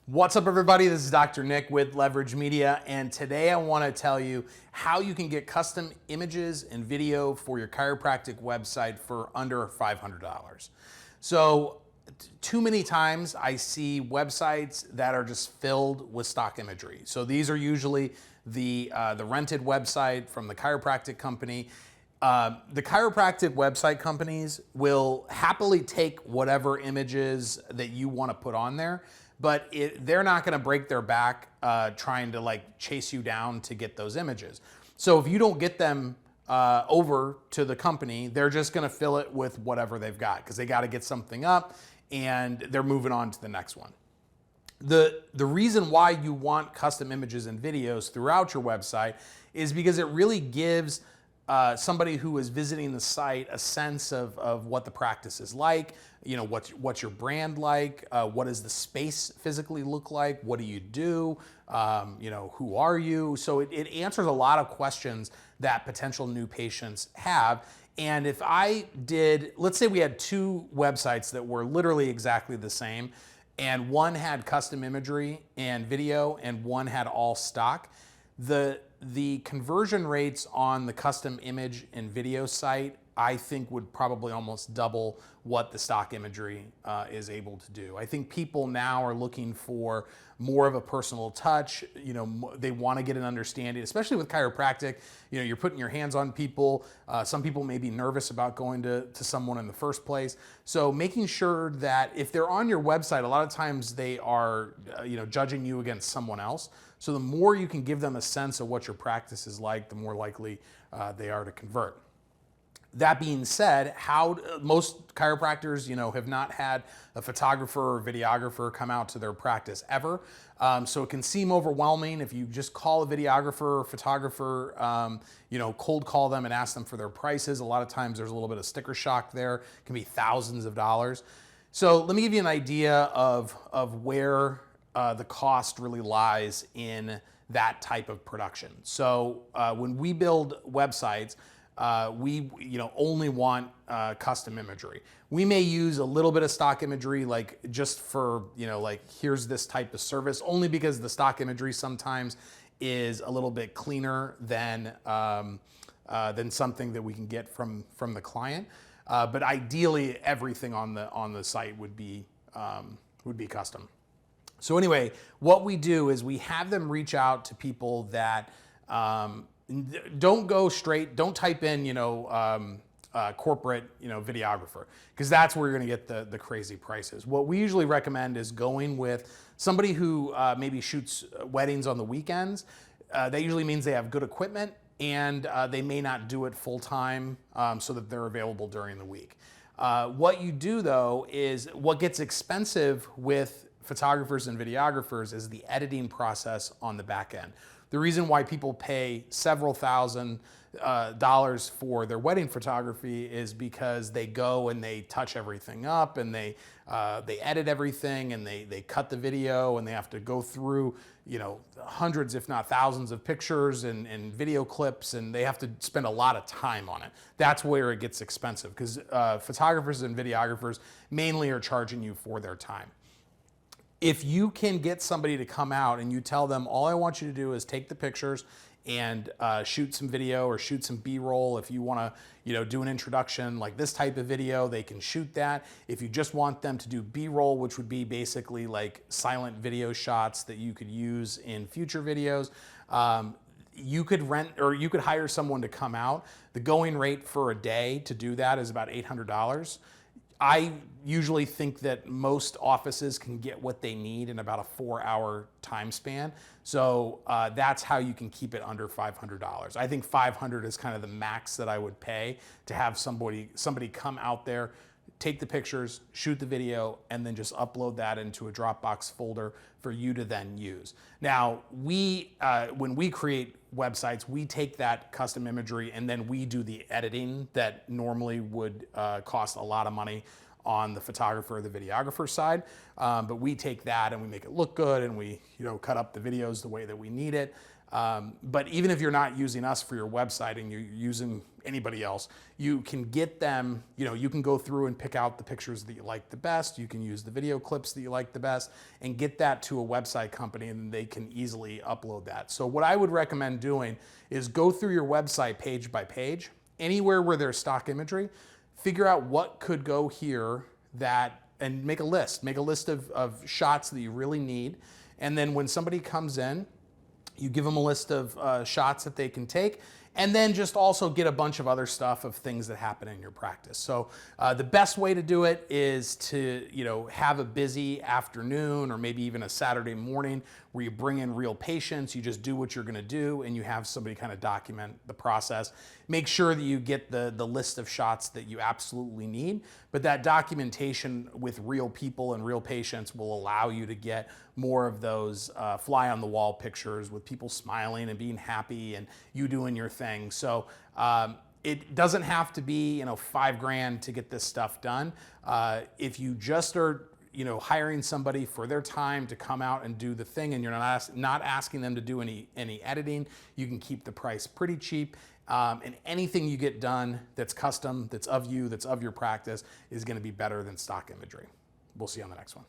What's up, everybody? This is Dr. Nick with Leverage Media, and today I want to tell you how you can get custom images and video for your chiropractic website for under $500. So too many times I see websites that are just filled with stock imagery. So these are usually the rented website from the chiropractic company. The chiropractic website companies will happily take whatever images that you want to put on there, but they're not going to break their back trying to chase you down to get those images. So if you don't get them over to the company, they're just going to fill it with whatever they've got because they got to get something up and they're moving on to the next one. The reason why you want custom images and videos throughout your website is because it really gives somebody who is visiting the site a sense of what the practice is like, you know, what's your brand like, what does the space physically look like, what do you do, you know, who are you? So it answers a lot of questions that potential new patients have. And if I did, let's say we had two websites that were literally exactly the same, and one had custom imagery and video and one had all stock, the conversion rates on the custom image and video site, I think, would probably almost double what the stock imagery is able to do. I think people now are looking for more of a personal touch. You know, they want to get an understanding, especially with chiropractic. You know, you're putting your hands on people. Some people may be nervous about going to someone in the first place. So making sure that if they're on your website, a lot of times they are, you know, judging you against someone else. So the more you can give them a sense of what your practice is like, the more likely they are to convert. That being said, most chiropractors, you know, have not had a photographer or videographer come out to their practice ever. So it can seem overwhelming if you just call a videographer or photographer, you know, cold call them and ask them for their prices. A lot of times there's a little bit of sticker shock there. It can be thousands of dollars. So let me give you an idea of where the cost really lies in that type of production. So when we build websites, we only want custom imagery. We may use a little bit of stock imagery, like just for, you know, like here's this type of service, only because the stock imagery sometimes is a little bit cleaner than something that we can get from the client. But ideally, everything on the site would be custom. So anyway, what we do is we have them reach out to people that don't go straight, don't type in, you know, corporate, you know, videographer, because that's where you're going to get the crazy prices. What we usually recommend is going with somebody who maybe shoots weddings on the weekends. That usually means they have good equipment and they may not do it full time so that they're available during the week. What you do though is what gets expensive with photographers and videographers is the editing process on the back end. The reason why people pay several thousand dollars for their wedding photography is because they go and they touch everything up and they edit everything and they cut the video and they have to go through, you know, hundreds if not thousands of pictures and video clips, and they have to spend a lot of time on it. That's where it gets expensive, because photographers and videographers mainly are charging you for their time. If you can get somebody to come out and you tell them, all I want you to do is take the pictures and shoot some video or shoot some B-roll. If you want to, you know, do an introduction like this type of video, they can shoot that. If you just want them to do B-roll, which would be basically like silent video shots that you could use in future videos, you could rent or you could hire someone to come out. The going rate for a day to do that is about $800. I usually think that most offices can get what they need in about a 4-hour time span. So that's how you can keep it under $500. I think $500 is kind of the max that I would pay to have somebody come out there, take the pictures, shoot the video, and then just upload that into a Dropbox folder for you to then use. Now, when we create websites, we take that custom imagery and then we do the editing that normally would cost a lot of money on the photographer or the videographer side. But we take that and we make it look good and we, you know, cut up the videos the way that we need it. But even if you're not using us for your website and you're using anybody else, you can get them, you can go through and pick out the pictures that you like the best. You can use the video clips that you like the best and get that to a website company, and they can easily upload that. So what I would recommend doing is go through your website page by page, anywhere where there's stock imagery, figure out what could go here and make a list of shots that you really need. And then when somebody comes in, you give them a list of shots that they can take, and then just also get a bunch of other stuff of things that happen in your practice. So the best way to do it is to have a busy afternoon or maybe even a Saturday morning where you bring in real patients, you just do what you're gonna do, and you have somebody kind of document the process. Make sure that you get the list of shots that you absolutely need, but that documentation with real people and real patients will allow you to get more of those fly on the wall pictures with people smiling and being happy and you doing your thing. So it doesn't have to be $5 grand to get this stuff done. If you just are hiring somebody for their time to come out and do the thing, and you're not asking them to do any editing, you can keep the price pretty cheap. And anything you get done that's custom, that's of you, that's of your practice, is going to be better than stock imagery. We'll see you on the next one.